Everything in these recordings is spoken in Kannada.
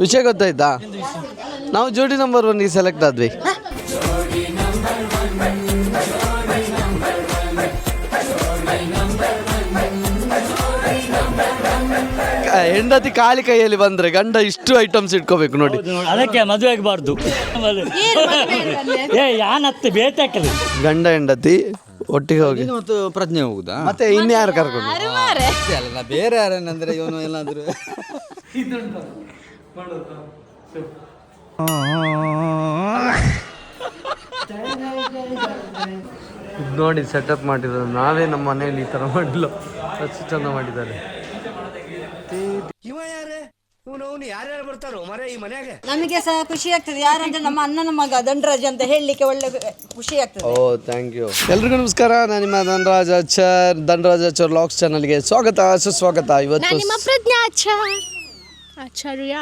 ವಿಷಯ ಗೊತ್ತಾಯ್ತಾ? ನಾವು ಜೋಡಿ ನಂಬರ್ 1ಗೆ ಸೆಲೆಕ್ಟ್ ಆದ್ವಿ. ಹೆಂಡತಿ ಖಾಲಿ ಕೈಯಲ್ಲಿ ಬಂದ್ರೆ ಗಂಡ ಇಷ್ಟು ಐಟಮ್ಸ್ ಇಟ್ಕೋಬೇಕು ನೋಡಿ. ಅದಕ್ಕೆ ಮದುವೆ ಆಗಬಾರ್ದು. ಗಂಡ ಹೆಂಡತಿ ಒಟ್ಟಿಗೆ ಹೋಗಿ ಮತ್ತು ಪ್ರಜ್ಞೆ ಹೋಗುದಾ? ಮತ್ತೆ ಇನ್ಯಾರು ಕರ್ಕೊಂಡು ಅಲ್ಲ ಬೇರೆ ಯಾರೇನಂದ್ರೆ ಇವನು ಏನಾದ್ರು ನೋಡಿ ಸೆಟಪ್ ಮಾಡಿರೋದು ನಾವೇ ನಮ್ಮ ಮನೆಯಲ್ಲಿ ಈ ತರ ಮಾಡಿಲ್ಲ, ಅಷ್ಟು ಚಂದ ಮಾಡಿದ್ದಾರೆ. ನಮಗೆ ಸಹ ಖುಷಿ ಆಗ್ತದೆ. ಯಾರಂದ್ರೆ ನಮ್ಮ ಅಣ್ಣನ ಮಗ ಧನರಾಜ್ ಅಂತ ಹೇಳಲಿಕ್ಕೆ ಒಳ್ಳೆ ಖುಷಿ ಆಗ್ತದೆ. ಓ ಥ್ಯಾಂಕ್ ಯು. ಎಲ್ರಿಗೂ ನಮಸ್ಕಾರ. ನಾನು ನಿಮ್ಮ ಧನರಾಜ್ ಆಚಾರ್ ಲಾಕ್ಸ್ ಚಾನಲ್ಗೆ ಸ್ವಾಗತ ಸುಸ್ವಾಗತ. ಇವತ್ತು ನಿಮ್ಮ ಪ್ರಜ್ಞಾ ಆಚಾರ್ಯ.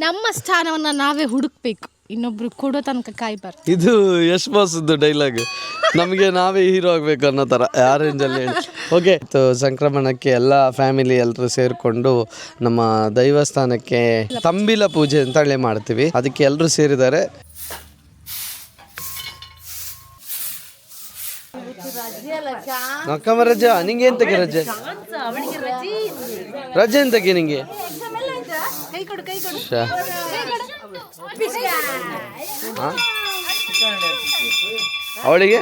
ನಮ್ಮ ಸ್ಥಾನವನ್ನ ನಾವೇ ಹುಡುಕ್ಬೇಕು, ಇನ್ನೊಬ್ರು ಕೊಡೋ ತನಕ ಕಾಯ್ಬಾರ್ದು. ಇದು ಯಶ್ ಬಾಸ್ದು ಡೈಲಾಗ್. ನಮಗೆ ನಾವೇ ಹೀರೋ ಆಗಬೇಕು ಅನ್ನೋ ಥರ ಆ ರೇಂಜಲ್ಲಿ ಹೇಳಿ. ಓಕೆ, ಸಂಕ್ರಮಣಕ್ಕೆ ಎಲ್ಲ ಫ್ಯಾಮಿಲಿ ಎಲ್ಲರೂ ಸೇರಿಕೊಂಡು ನಮ್ಮ ದೈವಸ್ಥಾನಕ್ಕೆ ತಂಬಿಲ ಪೂಜೆ ಅಂತ ಹೇಳಿ ಮಾಡ್ತೀವಿ. ಅದಕ್ಕೆ ಎಲ್ಲರೂ ಸೇರಿದ್ದಾರೆ. ಅಕ್ಕಮ್ಮ ರಜೆ, ನಿಂಗೆ ಎಂತಕ್ಕೆ ರಜೆ? ರಜೆ ಎಂತಕ್ಕೆ ನಿಂಗೆ? ಅವಳಿಗೆ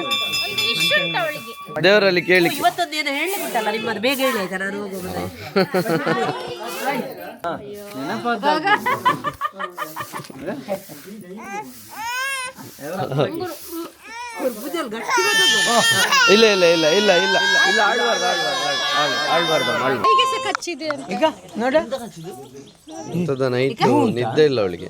ದೇವರಲ್ಲಿ ಕೇಳಿಕ್ಕೆ ಇಲ್ಲ ಇಲ್ಲ ಇಲ್ಲ ಇಲ್ಲ ಇಲ್ಲ ಇಲ್ಲ ನೈಟ್ ನಿದ್ದೆ ಇಲ್ಲ ಅವಳಿಗೆ.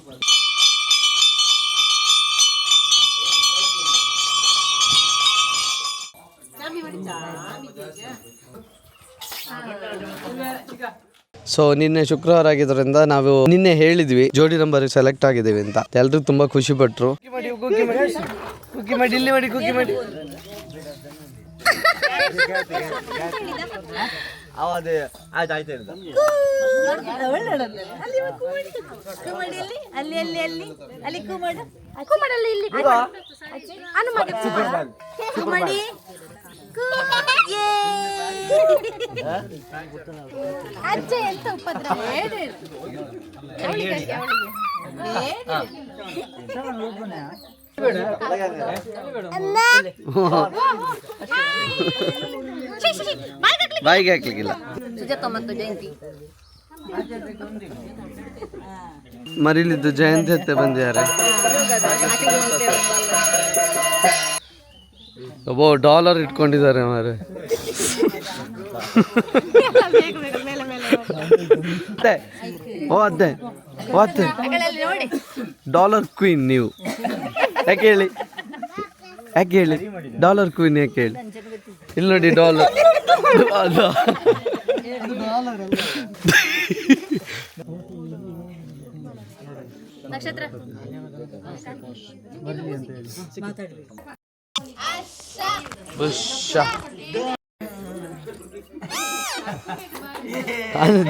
ಸೊ ನಿನ್ನೆ ಶುಕ್ರವಾರ ಆಗಿದ್ದರಿಂದ ನಾವು ನಿನ್ನೆ ಹೇಳಿದ್ವಿ ಜೋಡಿ ನಂಬರ್ ಸೆಲೆಕ್ಟ್ ಆಗಿದ್ದೀವಿ ಅಂತ. ಎಲ್ರು ತುಂಬಾ ಖುಷಿ ಪಟ್ರು. ಕುಕ್ಕಿ ಮಾಡಿ ಇಲ್ಲಿ ಮಾಡಿ ಕುಕ್ಕಿ ಮಾಡಿ. ಅಜ್ಜ ಎಂತ ಉಪದ್ರ ಬಾಯಿಗೆ ಹಾಕ್ಲಿಕ್ಕಿಲ್ಲ. ಮರಿಲಿದ್ದು ಜಯಂತಿ ಹತ್ತೆ ಬಂದಿದ್ದಾರೆ. ಒಬ್ಬ ಡಾಲರ್ ಇಟ್ಕೊಂಡಿದ್ದಾರೆ ಮಾರೆ. ಓ ಅತ್ತೆ ಓ ಅತ್ತೆ ಡಾಲರ್ ಕ್ವೀನ್ ನೀವು ಯಾಕೆ ಹೇಳಿ? ಯಾಕೆ ಹೇಳಿ ಡಾಲರ್ ಕ್ವೀನ್ ಯಾಕೆ ಹೇಳಿ? ಇಲ್ಲಿ ನೋಡಿ ಡಾಲರ್. ನಕ್ಷತ್ರ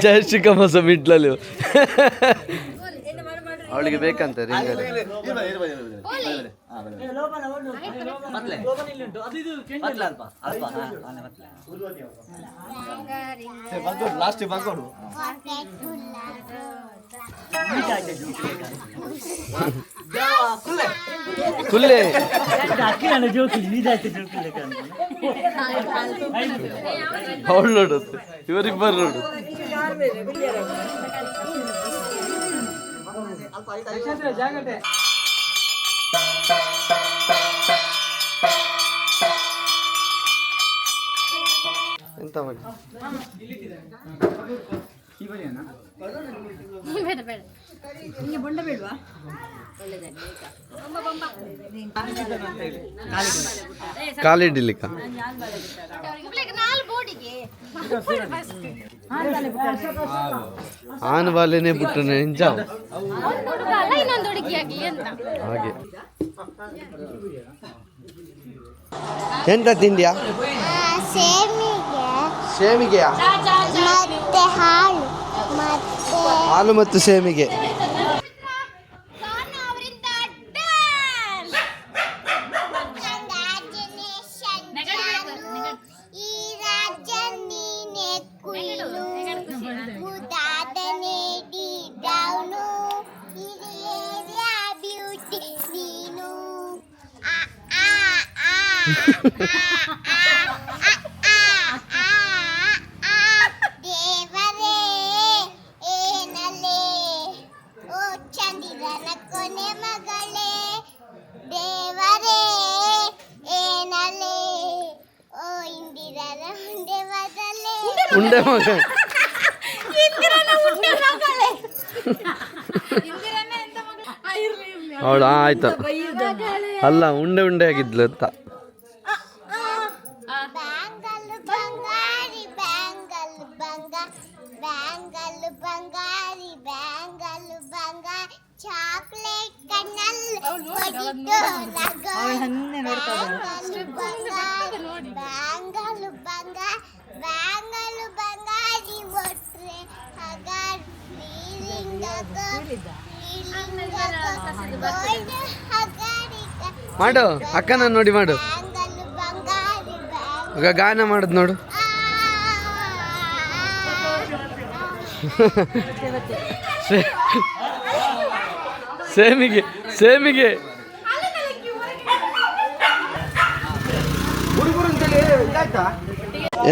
ಜಯ ಶ್ರೀಕಮಸ ಮಿಟ್ಲಲ್ಲಿ ಅವಳಿಗೆ ಬೇಕಂತ ರಿಂಗಲ್ಲಿ. ಕುಲ್ಲೆ ಅವಳು ನೋಡುತ್ತೆ, ಇವರಿಬ್ಬರು ನೋಡು. ಎಂತ ಮಾಡಿ ಬೇಡ ಬೇಡ ನಿಮಗೆ ಬೊಂಡ ಬೇಡವಾ? ಕಾಲಿಡ್ಲಿಕ್ಕ ಆನ್ ಬಾಲೇನೆ ಬಿಟ್ಟನೆ ಇಂಜಾವ್ ಹಾಗೆ. ಎಂತ ತಿಂದ್ಯಾ? ಸೇಮಿಗೆಯಾ ಮತ್ತೆ ಹಾಲು ಹಾಲು ಮತ್ತು ಸೇಮಿಗೆ. ದೇವರೇ ಏನಲೆ ಓ ಚಂದಿರನ ಕೊನೆ ಮಗಳೇ ದೇವರೇ ಏನಲೆ ಓ ಇಂದಿರನ ಮುಂದೆ ಬದಲೇ ಉಂಡೆ ಮಗ. ಅವಳು ಆಯ್ತು ಅಲ್ಲ ಉಂಡೆ ಉಂಡೆ ಆಗಿದ್ಲು ಅಂತ. ಬ್ಯಾಂಗಲ್ ಬಂಗಾರಿ ಬ್ಯಾಂಗಲ್ ಬಂಗಾರಿ ಬ್ಯಾಂಗಲ್ ಬಂಗಾರಿ ಚಾಕ್ಲೇಟ್ ಕಣ್ಣಲ್ಲಿ ಹೊಡಿತು ನಗು ಬ್ಯಾಂಗಲ್ ಬಂಗಾರಿ ಒಟ್ರೆ ಹಗಾರ್ ಫೀಲಿಂಗ್ ಮಾಡು ಅಕ್ಕನ ನೋಡಿ ಮಾಡು. ಬ್ಯಾಂಗಲ್ ಬಂಗಾರಿ ಈಗ ಗಾನ ಮಾಡೋದು ನೋಡು. ಸೇಮಿಗೆ ಸೇಮಿಗೆ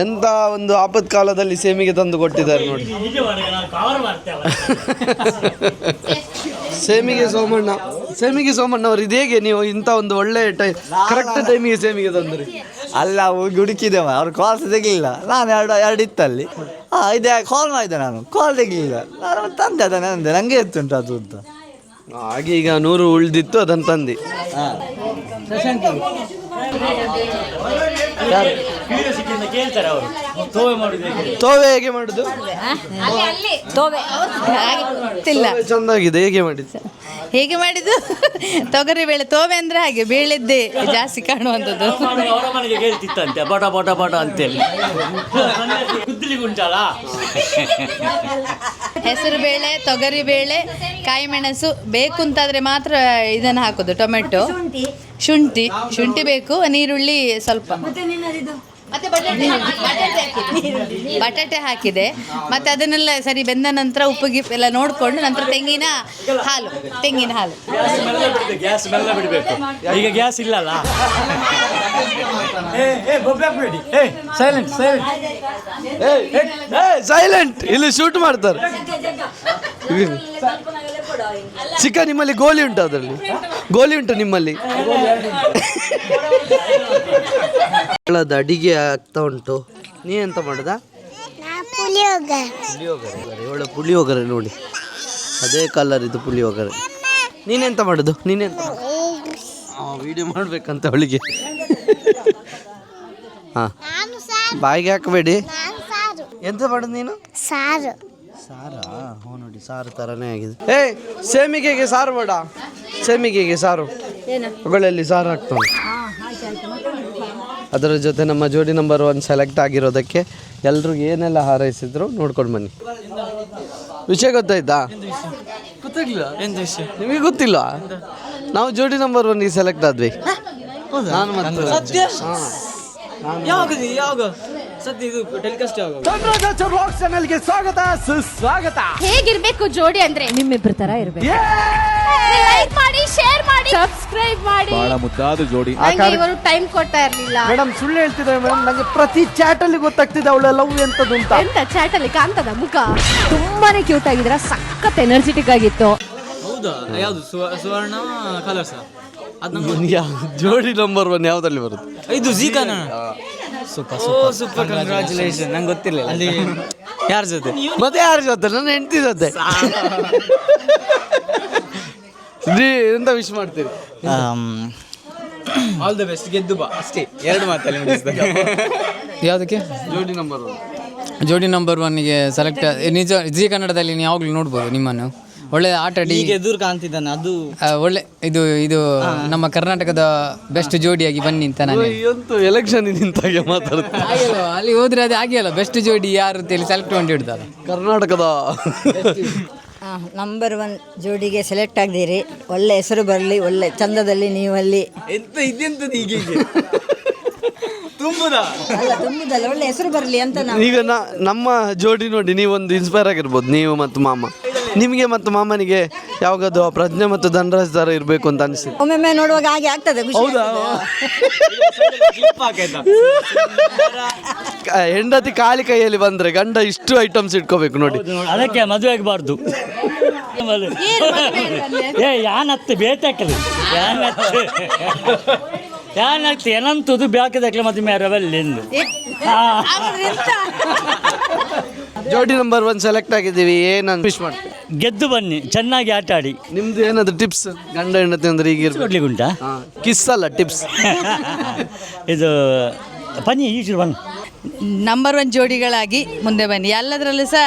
ಎಂತ ಒಂದು ಆಪತ್ಕಾಲದಲ್ಲಿ ಸೇಮಿಗೆ ತಂದು ಕೊಟ್ಟಿದ್ದಾರೆ ನೋಡಿ. ಸೇಮಿಗೆ ಸೋಮಣ್ಣ ಅವರು ಇದು ಹೇಗೆ ನೀವು ಇಂಥ ಒಂದು ಒಳ್ಳೆ ಕರೆಕ್ಟ್ ಟೈಮಿಗೆ ಸೇಮಿಗೆ ತಂದ್ರಿ? ಅಲ್ಲ ಹೋಗಿ ಹುಡುಕಿದೆ ಅವ್ರು ಕಾಲ್ ತೆಗಿಲಿಲ್ಲ. ನಾನು ಎರಡು ಇತ್ತಲ್ಲಿ ಇದೇ ಕಾಲ್ ಮಾಡಿದೆ, ನಾನು ಕಾಲ್ ತೆಗಿಲಿಲ್ಲ. ನಾನು ತಂದೆ ಅದನ್ನ ಅಂದೆ ನನಗೆ ಎತ್ತುಂಟು ಅದು ಅಂತ. ಹಾಗೆ ಈಗ 100 ಉಳ್ದಿತ್ತು ಅದನ್ನು ತಂದು. ಕೇಳ್ತಾರೆ ಅವರು ತೋವೆ ಮಾಡುದು ತೋವೆ ಹೇಗೆ ಮಾಡುದು? ಗೊತ್ತಿಲ್ಲ ಚಂದಾಗಿದೆ. ಹೇಗೆ ಮಾಡಿದ್ದು? ತೊಗರಿ ಬೇಳೆ ತೋವೆ ಅಂದ್ರೆ ಹಾಗೆ ಬೇಳೆದ್ದೇ ಜಾಸ್ತಿ ಕಾಣುವಂಥದ್ದು. ಅವರ ಮನೆಗೆ ಕೇಳ್ತಿತ್ತಂತೆ ಬಟ ಬಟ ಬಟ ಅಂತೇಳಿ ಕುದ್ಲಿಗೆ ಉಂಟಲ್ಲ. ಹೆಸರು ಬೇಳೆ, ತೊಗರಿ ಬೇಳೆ, ಕಾಯಿ ಮೆಣಸು ಬೇಕು ಅಂತಾದ್ರೆ ಮಾತ್ರ ಇದನ್ನು ಹಾಕೋದು. ಟೊಮೆಟೊ, ಶುಂಠಿ ಬೇಕು, ನೀರುಳ್ಳಿ ಸ್ವಲ್ಪ, ಮತ್ತೆ ಬಟಾಟೆ ಹಾಕಿದೆ. ಮತ್ತೆ ಅದನ್ನೆಲ್ಲ ಸರಿ ಬೆಂದ ನಂತರ ಉಪ್ಪು ಗಿಪ್ಪು ಎಲ್ಲ ನೋಡಿಕೊಂಡು ನಂತರ ತೆಂಗಿನ ಹಾಲು ಗ್ಯಾಸ್ ಮೆಲ್ಲ ಬಿಡಬೇಕು. ಈಗ ಗ್ಯಾಸ್ ಇಲ್ಲಲ್ಲ. ಸೈಲೆಂಟ್ ಇಲ್ಲಿ ಶೂಟ್ ಮಾಡ್ತಾರೆ. ಚಿಕ್ಕ ನಿಮ್ಮಲ್ಲಿ ಗೋಲಿ ಉಂಟು? ಅದರಲ್ಲಿ ಗೋಲಿ ಉಂಟು ನಿಮ್ಮಲ್ಲಿ? ಅಡಿಗೆ ಆಗ್ತಾ ಉಂಟು. ನೀ ಎಂತ ಮಾಡುದ? ಪುಳಿಯೋಗರೆ. ಪುಳಿಯೋಗರೆ ನೋಡಿ, ಅದೇ ಕಲರ್ ಇದು ಪುಳಿಯೋಗರೆ. ನೀನೆಂತ ಮಾಡುದು? ವಿಡಿಯೋ ಮಾಡ್ಬೇಕಂತ ಅವಳಿಗೆ. ಹಾ, ಬಾಯಿಗೆ ಹಾಕಬೇಡಿ. ಎಂತ ಮಾಡುದು ನೀನು? ಸಾರಾ? ಹೋ ನೋಡಿ, ಸಾರು ತರನೇ ಆಗಿದೆ. ಸೇಮಿಗೆಗೆ ಸಾರು ಬೇಡ, ಸೇಮಿಗೆಗೆ ಸಾರು ಒಗಳಲ್ಲಿ ಸಾರು ಹಾಕ್ತಾ ಉಂಟು. ಅದರ ಜೊತೆ ನಮ್ಮ ಜೋಡಿ ನಂಬರ್ 1 ಸೆಲೆಕ್ಟ್ ಆಗಿರೋದಕ್ಕೆ ಎಲ್ರಿಗೂ ಏನೆಲ್ಲ ಹಾರೈಸಿದ್ರು ನೋಡ್ಕೊಂಡು ಬನ್ನಿ. ವಿಷಯ ಗೊತ್ತಾಯ್ತಾ? ನಿಮಗೆ ಗೊತ್ತಿಲ್ಲ? ನಾವು ಜೋಡಿ ನಂಬರ್ 1 ಸೆಲೆಕ್ಟ್ ಆದ್ವಿ. ನಾನು ಮತ್ತೆ ಹೇಗಿರ್ಬೇಕು ಜೋಡಿ ಅಂದ್ರೆ ನಿಮ್ಮಿಬ್ರ ತರ ಇರ್ಬೇಕು. ಲೈಕ್ ಮಾಡಿ, ಶೇರ್ ಮಾಡಿ, ಸಬ್ಸ್ಕ್ರೈಬ್ ಮಾಡಿ. ಬಹಳ ಮುದ್ದಾದ ಜೋಡಿ. ಇವರು ಟೈಮ್ ಕೊಡ್ತಾ ಇರ್ಲಿಲ್ಲ. ಮೇಡಮ್ ಸುಳ್ಳು ಹೇಳ್ತಿದ್ದಾರೆ ಮೇಡಮ್. ನಂಗೆ ಪ್ರತಿ ಚಾಟ್ ಅಲ್ಲಿ ಗೊತ್ತಾಗ್ತಿದೆ ಅವಳ ಲವ್ ಎಂತದ್ದು ಅಂತ. ಎಂತ ಚಾಟ್ ಅಲ್ಲಿ ಕಾಣ್ತದ ಮುಖ? ತುಂಬಾನೇ ಕ್ಯೂಟ್ ಆಗಿದ್ರ, ಸಖತ್ ಎನರ್ಜೆಟಿಕ್ ಆಗಿತ್ತು. ಹೌದಾ? ಯಾವುದು ಸುವರ್ಣ ಕಲರ್ಸ್? ಜೋಡಿ ನಂಬರ್ 1 ಯಾವ್ದಲ್ಲಿ ಬರುತ್ತೆ? ಇದು ಜೀ ಕನ್ನಡ. Super congratulation. ನಂಗೆ ಗೊತ್ತಿರಲಿಲ್ಲ. ಅಲ್ಲಿ ಯಾರ ಜೊತೆ? ಮತ್ತೆ ಯಾರ ಜೊತೆ? ನನ್ನ ಹೆಂಡತಿ ಜೊತೆ. ಎಂತ ವಿಶ್ ಮಾಡ್ತೀರಿ? All the best. ಗೆದ್ದು ಬಾ ಅಷ್ಟೇ. 2 ಮಾತಲ್ಲಿ ಮುಗಿಸ್ತಾರೆ. ಯಾವುದಕ್ಕೆ? ಜೋಡಿ ನಂಬರ್ 1. ಜೋಡಿ ನಂಬರ್ 1ಗೆ ಸೆಲೆಕ್ಟ್. ನಿಜ ಜೀ ಕನ್ನಡದಲ್ಲಿ ನೀವು ಯಾವಾಗಲೂ ನೋಡ್ಬೋದು ನಿಮ್ಮನ್ನು. ಒಳ್ಳೆ ಆಟ ಆಡಿ ಈಗ ಎದುರು ಕಾಣ್ತಿದ್ದಾನೆ ಅದು ಒಳ್ಳೆ ಇದು ನಮ್ಮ ಕರ್ನಾಟಕದ ಬೆಸ್ಟ್ ಜೋಡಿಯಾಗಿ ಬನ್ನಿ ಅಂತ ನಾನು ಎಂತೂ ಎಲೆಕ್ಷನ್ ನಿಂತಾಗೆ ಮಾತಾಡ್ತಾರೆ. ಆಗಿಲ್ಲ, ಅಲ್ಲಿ ಹೋದ್ರೆ ಅದು ಆಗಿಲ್ಲ. ಬೆಸ್ಟ್ ಜೋಡಿ ಯಾರು ಅಂತೇಳಿ ಸೆಲೆಕ್ಟ್ ಮಾಡಿ ಇಡ್ತಾರೆ. ಕರ್ನಾಟಕದ ನಂಬರ್ 1 ಜೋಡಿಗೆ ಸೆಲೆಕ್ಟ್ ಆಗಿದ್ದೀರಿ. ಒಳ್ಳೆ ಹೆಸರು ಬರಲಿ, ಒಳ್ಳೆ ಚಂದದಲ್ಲಿ ನೀವಲ್ಲಿ ಎಂತ ಇದೆಂತದ್ದು ಈಗ ತುಂಬುದ ಅಲ್ಲ ತುಂಬುದಲ್ಲ, ಒಳ್ಳೆ ಹೆಸರು ಬರಲಿ ಅಂತ ನಾವು. ಈಗ ನಮ್ಮ ಜೋಡಿ ನೋಡಿ ನೀವೊಂದು ಇನ್ಸ್ಪೈರ್ ಆಗಿರ್ಬೋದು, ನೀವು ಮತ್ತು ಮಾಮ. ನಿಮಗೆ ಮತ್ತು ಮಾಮನಿಗೆ ಯಾವಾಗದು ಪ್ರಜ್ಞೆ ಮತ್ತು ಧನರಾಜ್ ಥರ ಇರಬೇಕು ಅಂತ ಅನಿಸ್ತು. ಒಮ್ಮೊಮ್ಮೆ ನೋಡುವಾಗ ಹಾಗೆ ಆಗ್ತದೆ, ಖುಷಿ ಹೌದಾ? ಆಗ್ತದೆ. ಹೆಂಡತಿ ಖಾಲಿ ಕೈಯಲ್ಲಿ ಬಂದ್ರೆ ಗಂಡ ಇಷ್ಟು ಐಟಮ್ಸ್ ಇಟ್ಕೋಬೇಕು ನೋಡಿ. ಅದಕ್ಕೆ ಮದುವೆ ಆಗಬಾರ್ದು. ಯಾನತ್ತೆ ಬೇತಾಕಲಿ ಯಾನತ್ತೆ ಏನಂತದು ಬೇಕದಕ್ಕೆ ಮದುವೆ ಮೇರವಲ್ಲಿಂದು. ಜೋಡಿ ನಂಬರ್ 1 ಸೆಲೆಕ್ಟ್ ಆಗಿದ್ದೀವಿ. ಏನಂತ ವಿಶ್ ಮಾಡ್ತೀವಿ? ಗೆದ್ದು ಬನ್ನಿ, ಚೆನ್ನಾಗಿ ಆಟ ಆಡಿ. ನಿಮ್ದು ಏನಾದ್ರು ಟಿಪ್ಸ್? ಗಂಡ ಹೆಂಡತಿ ಅಂದ್ರೆ ಈಗ ಕೊಡ್ಲಿಕ್ಕೆ ಉಂಟಾ? ಕಿಸ್ ಅಲ್ಲ, ಟಿಪ್ಸ್. ಇದು ಬನ್ನಿ ಈಜು ಬನ್ನಿ. ನಂಬರ್ 1 ಜೋಡಿಗಳಾಗಿ ಮುಂದೆ ಬನ್ನಿ. ಎಲ್ಲದರಲ್ಲೂ ಸಹ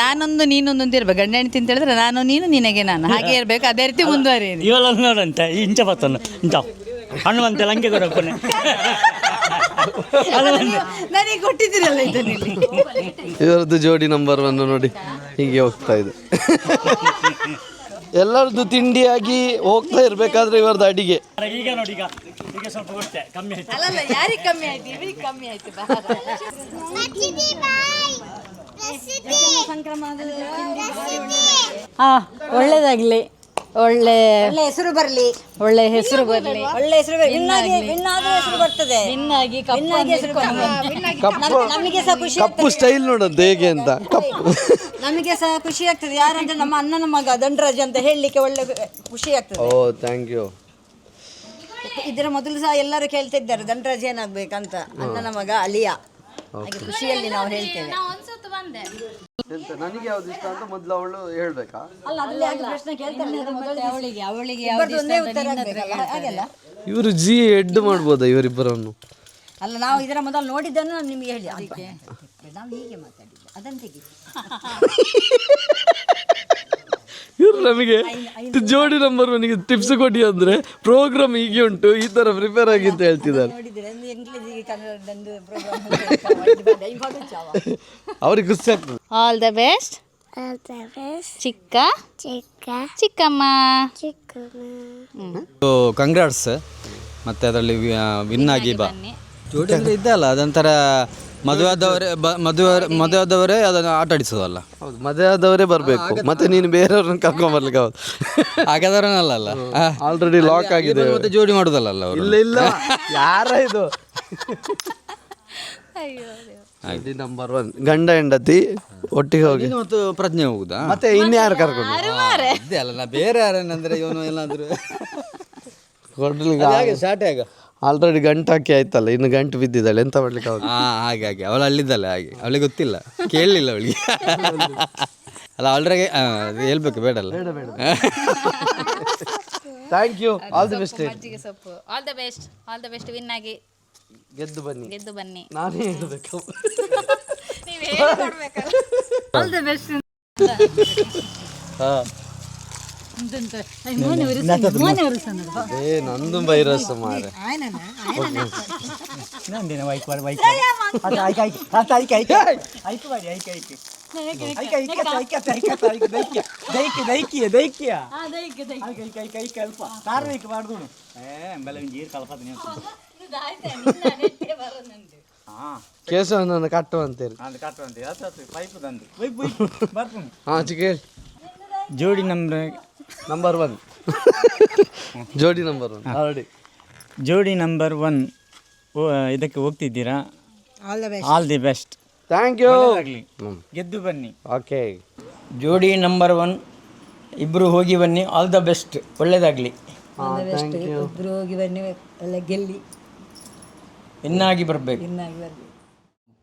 ನಾನೊಂದು ನೀನೊಂದು ಅಂತ ಇರ್ಬೇಕು. ಗಂಡ ಹೆಂಡತಿ ಅಂತ ಹೇಳಿದ್ರೆ ನಾನು ನೀನು, ನಿನಗೆ ನಾನು, ಹಾಗೆ ಇರಬೇಕು. ಅದೇ ರೀತಿ ಮುಂದುವರಿಯಿರಿ. ಇವೆಲ್ಲ ನೋಡಂತೆ ಇಂಚ ಬತ್ತನು ಇಂಚ ಹಣ್ಣುವಂತೆ ಲಂಕೆ ಕೊಡಪ್ಪನೆ ನನಗೆ ಕೊಟ್ಟಿದ್ದೀರಲ್ಲ ಇದನ್ನ. ಇವರದ್ದು ಜೋಡಿ ನಂಬರ್ 1 ನೋಡಿ ಹೀಗೆ ಹೋಗ್ತಾ ಇದೆ. ಎಲ್ಲರದ್ದು ತಿಂಡಿಯಾಗಿ ಹೋಗ್ತಾ ಇರ್ಬೇಕಾದ್ರೆ ಇವರದ್ದು ಅಡಿಗೆ. ಈಗ ನೋಡಿ, ಈಗ ಈಗ ಸ್ವಲ್ಪ ಕೊಟ್ಟೆ ಕಮ್ಮಿ ಆಯ್ತು. ಅಲ್ಲಲ್ಲ, ಯಾರಿಗೆ ಕಮ್ಮಿ ಆಯ್ತು? ಇವರಿಗೆ ಕಮ್ಮಿ ಆಯ್ತು. ಮಚ್ಚಿದಿ ಬಾಯ್ ಪ್ರಸಿದ್ಧಿ ಒಳ್ಳೇದಾಗ್ಲಿ, ಒಳ್ಳೆ ಹೆಸರು ಬರಲಿ, ಒಳ್ಳೆ ಹೆಸರು ಬರಲಿ, ಒಳ್ಳೆ ಹೆಸರು ಬರಲಿ. ಹೆಸರು ಬರ್ತದೆ, ನಮಗೆ ಸಹ ಖುಷಿ ಕಪ್ಪು ಸ್ಟೈಲ್ ನೋಡಂತ ಹೇಗೆ ಅಂತ. ಕಪ್ಪು ನಮಗೆ ಸಹ ಖುಷಿ ಆಗ್ತದೆ. ಯಾರಂದ್ರೆ ನಮ್ಮ ಅಣ್ಣನ ಮಗ ಧನರಾಜ್ ಅಂತ ಹೇಳಲಿಕ್ಕೆ ಒಳ್ಳೆ ಖುಷಿ ಆಗ್ತದೆ. ಓ ಥ್ಯಾಂಕ್ ಯು. ಇದರ ಮೊದಲು ಸಹ ಎಲ್ಲರೂ ಕೇಳ್ತಾ ಇದ್ದಾರೆ ಧನರಾಜ್ ಏನಾಗ್ಬೇಕಂತ. ಅಣ್ಣನ ಮಗ ಅಳಿಯ, ಹಾಗೆ ಖುಷಿಯಲ್ಲಿ ನಾವು ಹೇಳ್ತೇವೆ. ಎಂತ ನನಗೆ ಯಾವ್ದು ಇಷ್ಟ ಅಂತ ಮೊದಲು ಅವಳು ಹೇಳ್ಬೇಕಾ? ಅಲ್ಲ, ಅದ್ರಲ್ಲಿ ಯಾಕೆ ಪ್ರಶ್ನೆ ಕೇಳ್ತಾರೆ? ಅವಳಿಗೆ ಒಂದೇ ಉತ್ತರ ಆಗ್ಬೇಕಲ್ಲ, ಹಾಗೆಲ್ಲ. ಇವರು ಹೆಡ್ ಮಾಡ್ಬೋದಾ ಇವರಿಬ್ಬರನ್ನು? ಅಲ್ಲ, ನಾವು ಇದರ ಮೊದಲು ನೋಡಿದ್ದನ್ನು ನಾನು ನಿಮಗೆ ಹೇಳಿ. ನಾವು ಹೀಗೆ ಮಾತಾಡಿದ್ದು ಅದನ್ನು ತೆಗಿ. ಇವರು ನಮಗೆ ಜೋಡಿ ನಂಬರ್ 1ಗೆ ಟಿಪ್ಸ್ ಕೊಡಿ ಅಂದ್ರೆ ಪ್ರೋಗ್ರಾಮ್ ಹೀಗೆ ಉಂಟು, ಈ ತರ ಪ್ರಿಪೇರ್ ಆಗಿ ಅಂತ ಹೇಳ್ತಿದ್ದಾರೆ. ನೋಡಿದ್ರೆ ಇಂಗ್ಲೀಷಿಗೆ ಕನ್ನಡದೊಂದು ಪ್ರೋಗ್ರಾಮ್ ಅವ್ರಿಗೆ ಖುಷಿ ಆಗ್ತದೆ. ಆಲ್ ದ ಬೆಸ್ಟ್ ಚಿಕ್ಕ ಚಿಕ್ಕಮ್ಮ. ಕಂಗ್ರಾಟ್ಸ್. ಮತ್ತೆ ಅದರಲ್ಲಿ ವಿನ್ ಆಗಿ ಬಾ ಜೋಡಿ ಅಂದ್ರೆ ಇದ್ದಲ್ಲ, ಅದೊಂಥರ ಮದುವೆಯಾದವರೇ ಅದನ್ನು ಆಟ ಆಡಿಸೋದಲ್ಲ. ಹೌದು, ಮದುವೆ ಆದವರೇ ಬರಬೇಕು, ಮತ್ತೆ ನೀನು ಬೇರೆಯವ್ರನ್ನ ಕರ್ಕೊಂಡ್ ಬರ್ಲಿಕ್ಕೆ ಹೌದು. ಹಾಗಾದವರನ್ನಲ್ಲ, ಆಲ್ರೆಡಿ ಲಾಕ್ ಆಗಿದೆ. ಮತ್ತೆ ಜೋಡಿ ಮಾಡೋದಲ್ಲ ಅವರು. ಇಲ್ಲ ಇಲ್ಲ, ಯಾರ ಇದು? ನಂಬರ್ 1 ಗಂಡ ಹೆಂಡತಿ ಒಟ್ಟಿಗೆ ಹೋಗಿ ಮತ್ತು ಪ್ರಜ್ಞೆ ಹೋಗುದಾ? ಮತ್ತೆ ಇನ್ಯಾರು ಕರ್ಕೊಂಡು ಇದೇ ಅಲ್ಲ, ನಾ ಬೇರೆ ಯಾರೇನಂದ್ರೆ ಇವನು ಏನಾದ್ರು ಕೊಡ್ಲಿಕ್ಕೆ ಸ್ಟಾರ್ಟ್ ಆಗ ಆಲ್ರೆಡಿ ಗಂಟು ಹಾಕಿ ಆಯ್ತಲ್ಲ, ಇನ್ನು ಗಂಟು ಬಿದ್ದಿದ್ದಾಳೆ, ಎಂತ ಮಾಡ್ಲಿಕ್ಕೆ ಹೌದು. ಹಾಗೆ ಅವಳು ಅಲ್ಲಿದ್ದಲ್ಲ, ಹಾಗೆ ಅವಳಿಗೆ ಗೊತ್ತಿಲ್ಲ, ಕೇಳಲಿಲ್ಲ ಅವಳಿಗೆ. ಅಲ್ಲ ಆಲ್ರೆಡಿ ಹೇಳ್ಬೇಕು, ಬೇಡಲ್ಲ. Thank you, all the best. ಸೊಪ್ಪು all the best, all the best. Win ಆಗಿ ಗೆದ್ದು ಬನ್ನಿ. ಗೆದ್ದು ಬನ್ನಿ. ನಾನೇ ಹೇಳ್ಬೇಕು. ನೀವು ಹೇಳಿ ಕೊಡ್ಬೇಕಲ್ಲ. All the best. ನಂದು ವೈರಸ್ ಮಾರೆ. ಕೇಶವನನ್ನು ಕಟ್ಟು ಅಂತೇಳಿ. ಹಾಂ ಚಿಕ್ಕ ಜೋಡಿ ನಂಬರ್ 1 ಜೋಡಿ ನಂಬರ್ 1 ಆಲ್ರೆಡಿ ಜೋಡಿ ನಂಬರ್ 1 ಇದಕ್ಕೆ ಹೋಗ್ತಿದ್ದೀರಾ? All the best. Thank you. ಗೆದ್ದು ಬನ್ನಿ. ಓಕೆ. ಜೋಡಿ ನಂಬರ್ 1 ಇಬ್ಬರು ಹೋಗಿ ಬನ್ನಿ. ಆಲ್ ದ ಬೆಸ್ಟ್, ಒಳ್ಳೇದಾಗಲಿ. ಇಬ್ರು ಹೋಗಿ ಬನ್ನಿ, ಎಲ್ಲ ಗೆಲ್ಲಿ ಇನ್ನಾಗಿ ಬರಬೇಕು.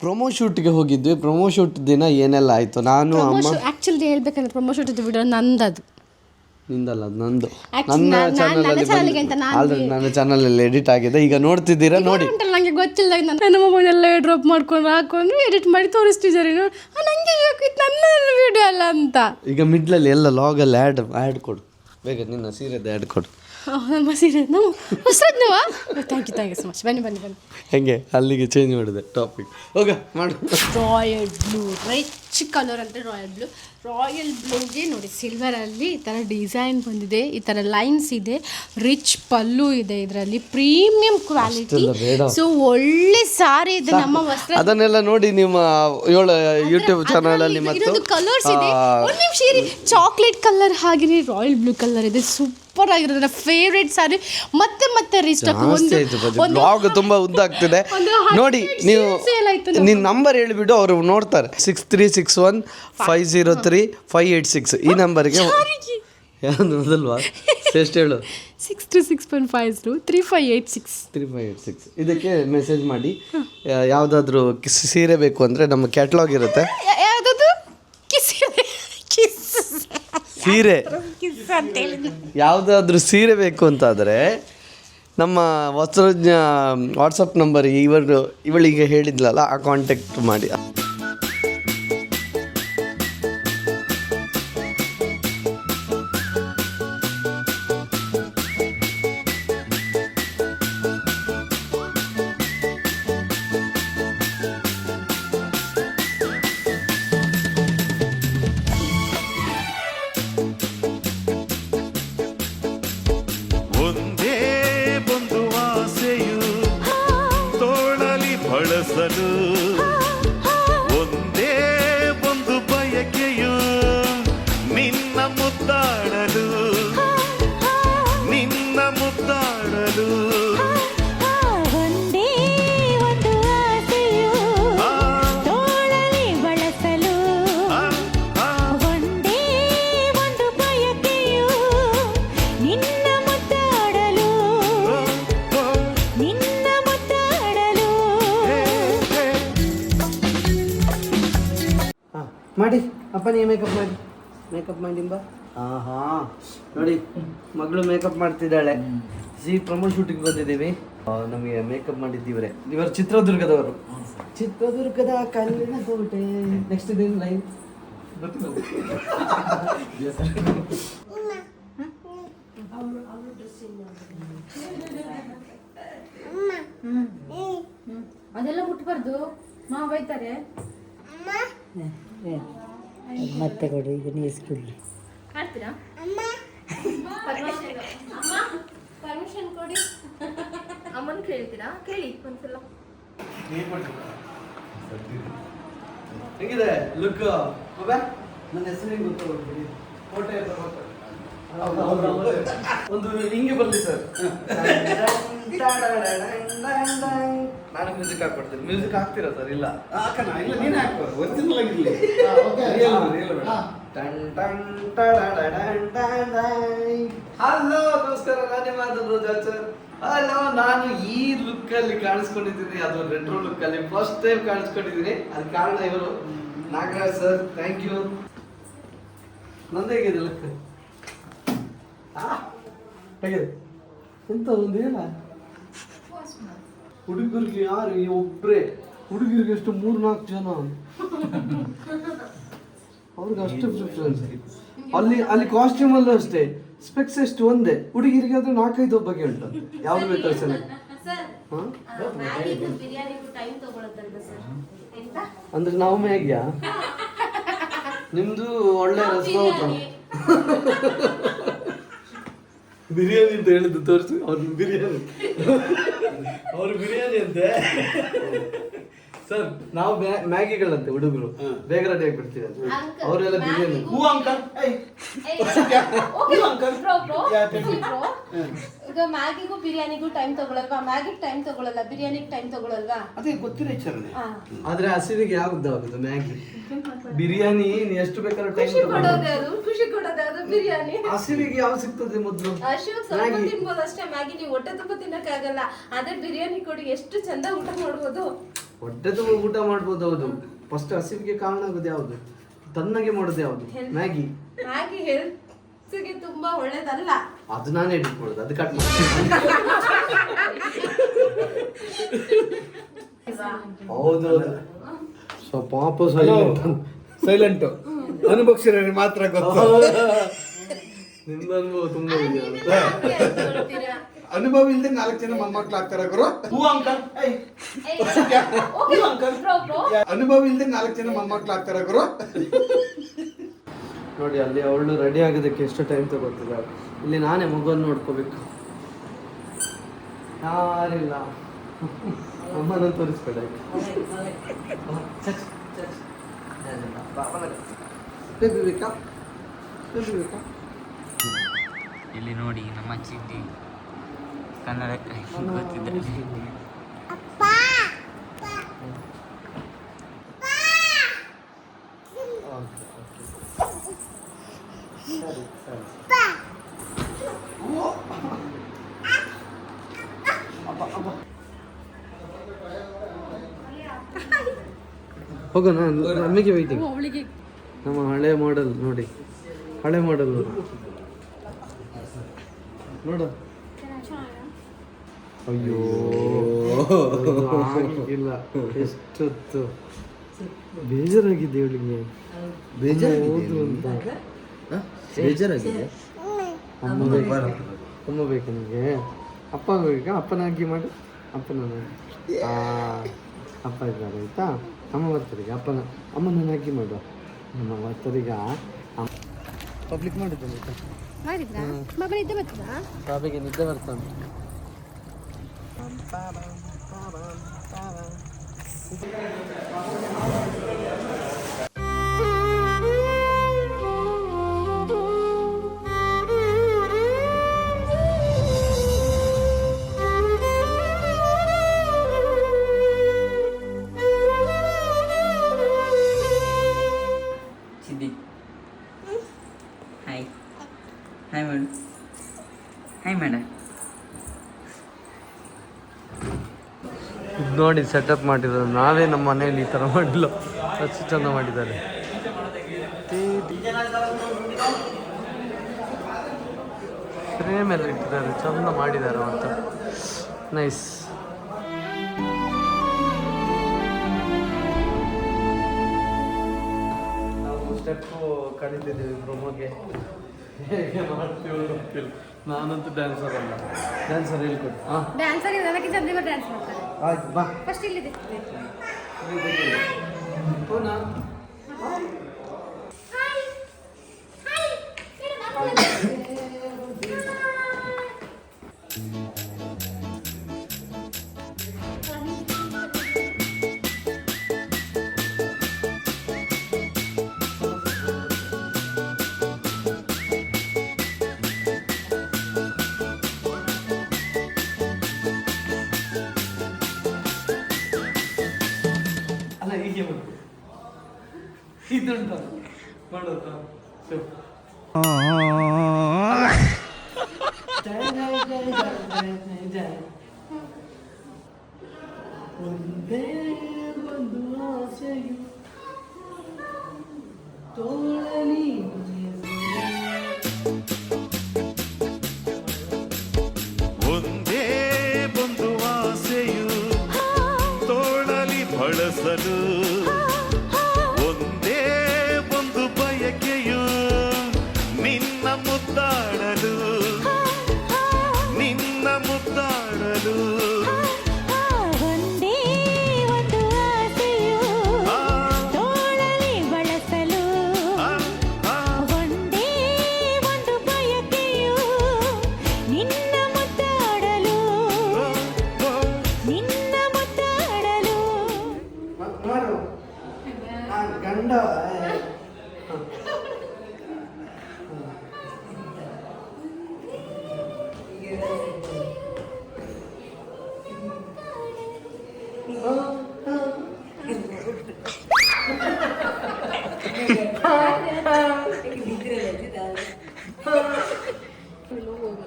ಪ್ರೊಮೋ ಶೂಟ್ಗೆ ಹೋಗಿದ್ವಿ. ಪ್ರೊಮೋ ಶೂಟ್ ದಿನ ಏನೆಲ್ಲ ಆಯಿತು? ನಾನು ಅಮ್ಮ ಆ್ಯಕ್ಚುಲಿ ಹೇಳ್ಬೇಕಂದ್ರೆ ಪ್ರಮೋಷನ್ ವಿಡಿಯೋ ನಂದದು. ನಿಂದಲ್ಲ ಅದು ನಂದು. Actually, ನನ್ನ ನನ್ನ ಚಾನಲ್ಗೆ ಅಂತ ನಾನು ಆಲ್ರೆಡಿ ನನ್ನ ಚಾನಲಲ್ಲಿ ಎಡಿಟ್ ಆಗಿದೆ, ಈಗ ನೋಡ್ತಿದ್ದೀರಾ ನೋಡಿ. ನನಗೆ ಗೊತ್ತಿಲ್ಲ, ನನ್ನ ಮೊಬೈಲ್ ಎಲ್ಲ ಡ್ರಾಪ್ ಮಾಡ್ಕೊಂಡು ಹಾಕೊಂಡು ಎಡಿಟ್ ಮಾಡಿ ತೋರಿಸ್ತಿದ್ದಾರೆ. ನನಗೆ ಬೇಕಿತ್ತು ನನ್ನ ವಿಡಿಯೋ ಅಲ್ಲ ಅಂತ. ಈಗ ಮಿಡ್ಲಲ್ಲಿ ಎಲ್ಲ ಲಾಗಲ್ಲಿ ಆ್ಯಡ್ ಕೊಡು ಬೇಗ, ನಿನ್ನ ಸೀರೆದು ಆ್ಯಡ್ ಕೊಡು. ನಮ್ಮ ಸೀರೆ ನಾವು ಹೊಸದ್ನವಾ? Thank you so much. ಬನ್ನಿ ಹೆಂಗೆ ಅಲ್ಲಿಗೆ ಚೇಂಜ್ ಮಾಡಿದೆ ಟಾಪಿಕ್. ಹೋಗ ಮಾಡು. ರಾಯಲ್ ಬ್ಲೂ, ರಿಚ್ ಕಲರ್ ಅಂದರೆ ರಾಯಲ್ ಬ್ಲೂಗೆ ನೋಡಿ ಸಿಲ್ವರಲ್ಲಿ ಈ ಥರ ಡಿಸೈನ್ ಬಂದಿದೆ, ಈ ಥರ ಲೈನ್ಸ್ ಇದೆ, ರಿಚ್ ಪಲ್ಲು ಇದೆ, ಇದರಲ್ಲಿ ಪ್ರೀಮಿಯಂ ಕ್ವಾಲಿಟಿ. ಸೊ ಒಳ್ಳೆ ಸಾರಿ ಇದೆ ನಮ್ಮ ವಸ್ತ್ರ. ಅದನ್ನೆಲ್ಲ ನೋಡಿ ನಿಮ್ಮ ಯೂಟ್ಯೂಬ್ ಚಾನಲಲ್ಲಿ ಮತ್ತು ಕಲರ್ಸ್ ಇದೆ. ಒಂದು ನಿಮಿಷ ಇರಿ, ಚಾಕ್ಲೇಟ್ ಕಲರ್ ಹಾಗೆ ರಾಯಲ್ ಬ್ಲೂ ಕಲರ್ ಇದೆ. ಸೂಪರ್ ಆಗಿರೋದು, ನನ್ನ ಫೇವ್ರೇಟ್ ಸಾರಿ. ಮತ್ತೆ ರೀಸ್ಟಾಕ್. ಬ್ಲಾಗ್ ತುಂಬಾ ಉದ್ದ ಆಗ್ತಿದೆ ನೋಡಿ. ನೀವು ನಿನ್ನ ನಂಬರ್ ಹೇಳಿಬಿಟ್ಟು ಅವರು ನೋಡ್ತಾರೆ. 6361503586 ಈ ನಂಬರ್ಗೆ. ಯಾವುದು ಮೊದಲ್ವಾ? ಎಷ್ಟು ಹೇಳು? 6361503586 ಇದಕ್ಕೆ ಮೆಸೇಜ್ ಮಾಡಿ. ಯಾವುದಾದ್ರೂ ಸೀರೆ ಬೇಕು ಅಂದರೆ ನಮ್ಮ ಕ್ಯಾಟ್ಲಾಗ್ ಇರುತ್ತೆ. ಯಾವುದದು ಸೀರೆ ಯಾವುದಾದ್ರೂ ಸೀರೆ ಬೇಕು ಅಂತಾದರೆ ನಮ್ಮ ವಸ್ತ್ರಜ್ಞ ವಾಟ್ಸಪ್ ನಂಬರ್ ಇವಳಿಗೆ ಹೇಳಿದ್ಲಲ್ಲ, ಆ ಕಾಂಟ್ಯಾಕ್ಟ್ ಮಾಡಿ. ಒಂದೇ ಒಂದು ಆಸೆಯು ತೋಳಲಿ ಬಳಸಲು, ಒಂದೇ ಒಂದು ಬಯಕೆಯು ನಿನ್ನ ಮುದ್ದಾಡಲು, ನಿನ್ನ ಮುದ್ದಾಡಲು. ಒಂದೇ ಒಂದು ಆಸೆಯು ತೋಳಲಿ ಬಳಸಲು, ಒಂದೇ ಒಂದು ಬಯಕೆಯು ನಿನ್ನ ಮುದ್ದಾಡಲು, ನಿನ್ನ ಮುದ್ದಾಡಲು. ಮಾಡಿ ಅಪ್ಪ, ನೀವು ಮೇಕಪ್ ಮಾಡಿ ಬಾ. ಹಾಂ ನೋಡಿ, ಮಗಳು ಮೇಕಪ್ ಮಾಡ್ತಿದ್ದಾಳೆ. ಪ್ರಮೋ ಶೂಟಿಂಗ್ ಬಂದಿದ್ದೀವಿ. ನಮಗೆ ಮೇಕಪ್ ಮಾಡಿದ್ದೀವ್ರೆ ಇವರು ಚಿತ್ರದುರ್ಗದವರು. ಚಿತ್ರದುರ್ಗದ ಕಲ್ಲಿನ ಕೋಟೆ. ನೆಕ್ಸ್ಟ್ ಇದೇನು ಲೈನ್ ಅದೆಲ್ಲ ಮುಟ್ಬಾರ್ದು, ಮಾವ ಬೈತಾರೆ. ಮತ್ತೆ ಕೊಡು, ಈಗ ನೀಸ್ಕೊಡ್ಲಿ. ಮಾಡ್ತೀರಾ? ಪರ್ಮಿಷನ್ ಕೊಡಿ. ಅಮ್ಮನ ಕೇಳ್ತೀರಾ? ಕೇಳಿ ಒಂದ್ಸಲ. ಹೇಗಿದೆ ಲುಕ್? ನನ್ನ ಹೆಸರು ಗೊತ್ತಾಗ್ಬಿಡಿ. ಕೋಟೆ ಒಂದು ಹಿಂಗೆ ಬರಲಿ ಸರ್. ನಾನು ಮ್ಯೂಸಿಕ್ ಹಾಕ್ಕೊಡ್ತೀನಿ. ಮ್ಯೂಸಿಕ್ ಹಾಕ್ತೀರಾ ಸರ್? ಇಲ್ಲ ಹಲೋ, ನಮಸ್ಕಾರ. ನಾನೇ ಮಾತಾಡೋದು ಸರ್. ಹಲೋ, ನಾನು ಈ ಲುಕ್ ಅಲ್ಲಿ ಕಾಣಿಸ್ಕೊಂಡಿದ್ದೀನಿ. ಅದು ರೆಟ್ರೋ ಲುಕ್ ಅಲ್ಲಿ ಫಸ್ಟ್ ಟೈಮ್ ಕಾಣಿಸ್ಕೊಂಡಿದ್ದೀನಿ. ಅದು ಕಾರಣ ಇವರು ನಾಗರಾಜ್ ಸರ್. Thank you. ನಂದು ಹೇಗಿದೆ ಲುಕ್? ಹೇಗಿದೆ? ಎಂತ ಒಂದು ಹೇಳ, ಹುಡುಗರಿಗೆ ಯಾರು ಒಬ್ಬರೇ, ಹುಡುಗರಿಗೆ ಎಷ್ಟು 3-4 ಜನ, ಅವ್ರಿಗೆ ಅಷ್ಟು ಪ್ರಿಫರೆನ್ಸ್. ಅಲ್ಲಿ ಕಾಸ್ಟ್ಯೂಮಲ್ಲೂ ಅಷ್ಟೇ, ಸ್ಪೆಕ್ಸ್ ಎಷ್ಟು ಒಂದೇ. ಹುಡುಗಿರಿಗೆ ಆದ್ರೆ 4-5 ಬಗೆ ಉಂಟು. ಯಾವ್ದು ಬೇಕಾದ್ರೆ ಸೆಲೆಕ್ಟ್. ಅಂದ್ರೆ ನಾವು ಮ್ಯಾಗಿಯಾ? ನಿಮ್ದು ಒಳ್ಳೆ ರಸಬಾವುತ. ಬಿರಿಯಾನಿ ಅಂತ ಹೇಳಿದ್ದು ತೋರಿಸಿ. ಅವ್ರ ಬಿರಿಯಾನಿ ಅಂತೆ ಸರ್. ನಾವು ಮ್ಯಾಗಿಗಳಂತೆ ಹುಡುಗರು, ಬೇಗ ರೆಡಿ ಆಗಿಬಿಡ್ತೀವಿ ಅಂತ. ಅವರೆಲ್ಲ ಬಿರಿಯಾನಿ. ಈಗ ಮ್ಯಾಗಿಗೂ ಬಿರಿಯಾನಿಗೂ ಟೈಮ್ ತಗೊಳಲ್ವಾ? ಮ್ಯಾಗಿಗೆ ಟೈಮ್ ತಗೊಳಲ್ಲ, ಬಿರಿಯಾನಿಗೆ ಟೈಮ್ ತಗೊಳಲ್ವಾ? ಅದೇ ಗೊತ್ತಿಲ್ಲ ವಿಚಾರಣೆ. ಆದ್ರೆ ಹಸಿವಿಗೆ ಯಾವ್ದು ಆಗುದು ಮ್ಯಾಗಿ? ಬಿರಿಯಾನಿ ಎಷ್ಟು ಬೇಕಾದ್ರೂ ಟೈಮ್ ಖುಷಿ ಕೊಡೋದೇ ಅದು ಬಿರಿಯಾನಿ. ಹಸಿವಿಗೆ ಯಾವ ಸಿಗ್ತದೆ ಮೊದಲು? ಸ್ವಲ್ಪ ತಿನ್ಬೋದು ಅಷ್ಟೇ. ಮ್ಯಾಗಿ ನೀವು ಹೊಟ್ಟೆ ತುಂಬ ತಿನ್ನಕ್ಕಾಗಲ್ಲ. ಅದೇ ಬಿರಿಯಾನಿ ಕೊಡಿ, ಎಷ್ಟು ಚಂದ ಊಟ ಮಾಡ್ಬೋದು. ಹೊಟ್ಟೆ ತುಂಬ ಊಟ ಮಾಡ್ಬೋದು, ಹೌದು. ಫಸ್ಟ್ ಹಸಿವಿಗೆ ಕಾರಣ ಆಗೋದು ಯಾವುದು? ತನ್ನಗೆ ಮಾಡೋದು ಯಾವುದು? ಮ್ಯಾಗಿ. ಮ್ಯಾಗಿ ಹೆಲ್ತ್ ಲುಕ್ಸ್ಗೆ ತುಂಬಾ ಒಳ್ಳೇದಲ್ಲ. ಅದು ನಾನು ಎಡಿಟ್ ಮಾಡೋದು, ಅದು ಕಟ್ ಮಾಡಿ. ಹೌದು, ಸೊ ಪಾಪ ಸೈಲೆಂಟು ಅನುಭವಿಸಿರೋರು ಮಾತ್ರ ಗೊತ್ತು. ನಿಮ್ದು ಅನುಭವ ತುಂಬಾ ಅನುಭವ ಇಲ್ಲದೆ 4 ಜನ ಮೊಮ್ಮಕ್ಳು ಆಗ್ತಾರೆ ಗುರು. ಅನುಭವ ಇಲ್ಲದೆ 4 ಜನ ಮೊಮ್ಮಕ್ಳು ಆಗ್ತಾರೆ ಗುರು. ನೋಡಿ ಅಲ್ಲಿ ಅವಳು ರೆಡಿ ಆಗೋದಕ್ಕೆ ಎಷ್ಟು ಟೈಮ್ ತಗೋತಿಲ್ಲ. ಇಲ್ಲಿ ನಾನೇ ಮಗುವನ್ನು ನೋಡ್ಕೋಬೇಕು, ಯಾರಿಲ್ಲ. ಅಮ್ಮನ ತೋರಿಸ್ಬೇಡ. ಇಲ್ಲಿ ನೋಡಿ ನಮ್ಮ ಚಿದ್ದಿ ಕನ್ನಡ ಗೊತ್ತಿದ್ದ. ಹೋಗೋಣ, ನಮಗೆ ವೈಟಿಂಗ್. ಅವಳಿಗೆ ನಮ್ಮ ಹಳೆ ಮಾಡೆಲ್ ನೋಡಿ, ಹಳೆ ಮಾಡೆಲ್ ನೋಡಿ ನೋಡು. ಅಯ್ಯೋ ಇಲ್ಲ, ಎಷ್ಟೊತ್ತು ಬೇಜಾರಾಗಿದೆ ಇವಳಿಗೆ. ಹೌದು ಅಂತ ಬೇಜಾರಾಗಿದೆ. ಅಮ್ಮ ಬೇಕು ನಿಮಗೆ? ಅಪ್ಪ ಬೇಕಾ? ಅಪ್ಪನ ಅಕ್ಕಿ ಮಾಡಿ, ಅಪ್ಪನ ಅಪ್ಪ ಇದ್ದಾರೆ ಆಯ್ತಾ. ಅಮ್ಮ ಬರ್ತರಿಗೆ ಅಮ್ಮನ ಅಕ್ಕಿ ಮಾಡುವ. ನಮ್ಮ ಬರ್ತರಿಗ ಪಬ್ಲಿಕ್ ಮಾಡಿದ್ದಾನೆ ಆಯ್ತಾ. ಬಾಬಿಗೆ ನಿದ್ದೆ ಬರ್ತಾನೆ. ಚಿದ್ದಿ hi hi madam. Hi madam. ನೋಡಿ ಸೆಟಪ್ ಮಾಡಿರೋದು ನಾವೇ. ನಮ್ಮ ಮನೆಯಲ್ಲಿ ಈ ಥರ ಮಾಡಿಲ್ಲ, ಅಷ್ಟು ಚಂದ ಮಾಡಿದ್ದಾರೆ. ಫ್ರೇಮ್ ಎಲ್ಲ ಇಟ್ಟಿದ್ದಾರೆ, ಚಂದ ಮಾಡಿದ್ದಾರೆ ಅಂತ. ನೈಸ್. ನಾವು ಸ್ಟೆಪ್ಪು ಕಲಿತಿದ್ದೀವಿ ಪ್ರೊಮೋಗೆ. ಹೇಗೆ ಮಾಡ್ತೀವಿ ಗೊತ್ತಿಲ್ಲ. ನಾನಂತೂ ಡ್ಯಾನ್ಸರ್ ಅಲ್ಲ. ಡ್ಯಾನ್ಸರ್ ಹೇಳ್ಕೊಡಿ. ಹಾಂ ಡ್ಯಾನ್ಸರ್ ನನಗೆ ಚಂದ್ರಿಮಾ ಡ್ಯಾನ್ಸ್ ಮಾಡ್ತಾರೆ. ಆಯ್ತು ಬಾ. ಫಸ್ಟ್ ಇಲ್ಲಿದೆ. ಅಲ್ಲ ಹೀಗೆ ಇದುಂಟ ಮಾಡೋದು. ಒಂದೇ ಒಂದು ಆಸೆಯು ತೋಳಲಿ. ಒಂದೇ ಒಂದು ಆಸೆಯು ತೋಳಲಿ ಬಳಸಲು, ಒಂದೇ ಒಂದು ಬಯಕೆಯು ನಿನ್ನ ಮುದ್ದಾಡಲು, ನಿನ್ನ ಮುದ್ದಾಡಲು. ಒಂದೇ ಒಂದು ಆಸೆಯು ತೋಳಲಿ ಬಳಸಲು, ಒಂದೇ ಒಂದು ಬಯಕೆಯು ನಿನ್ನ ಮುದ್ದಾಡಲು, ನಿನ್ನ ಮುದ್ದಾಡಲು. ಗಂಡ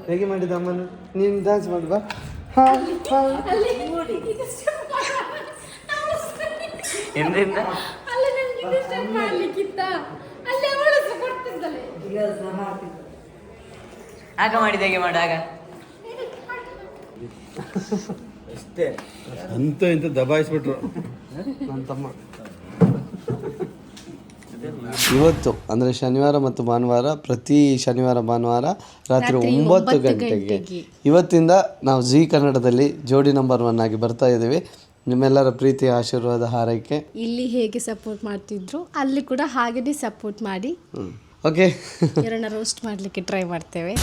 ಹೇಗೆ ಮಾಡಿದ ಅಮ್ಮನ? ನೀನು ಡ್ಯಾನ್ಸ್ ಮಾಡಿ ಬಾ. ಎಂದೆಂದ ಅಲ್ಲ ನನಗೆ ಡಿಸ್ಟರ್ಬ್ ಮಾಡ್ಲಿಕ್ಕಿತ್ತ. ಅಲ್ಲೇ ಅವಳು ಸಹ ಕೊಡ್ತಿದ್ದಳೆ. ಆಗ ಮಾಡಿದ ಹೇಗೆ ಮಾಡು ಆಗ. ಅಂತ ಇಂತ ದಬಾಯಿಸ್ಬಿಟ್ರು. ನನ್ನ ತಮ್ಮ ಇವತ್ತು ಅಂದರೆ ಶನಿವಾರ ಮತ್ತು ಭಾನುವಾರ, ಪ್ರತಿ ಶನಿವಾರ ಭಾನುವಾರ ರಾತ್ರಿ 9 ಗಂಟೆಗೆ ಇವತ್ತಿಂದ ನಾವು ಜೀ ಕನ್ನಡದಲ್ಲಿ ಜೋಡಿ ನಂಬರ್ 1 ಆಗಿ ಬರ್ತಾ ಇದ್ದೀವಿ. ನಿಮ್ಮೆಲ್ಲರ ಪ್ರೀತಿ ಆಶೀರ್ವಾದ ಹಾರೈಕೆ. ಇಲ್ಲಿ ಹೇಗೆ ಸಪೋರ್ಟ್ ಮಾಡ್ತಿದ್ರು ಅಲ್ಲಿ ಕೂಡ ಹಾಗೇ ಸಪೋರ್ಟ್ ಮಾಡಿ ಓಕೆ ಇವರನ್ನ ರೋಸ್ಟ್ ಮಾಡಲಿಕ್ಕೆ ಟ್ರೈ ಮಾಡ್ತೇವೆ.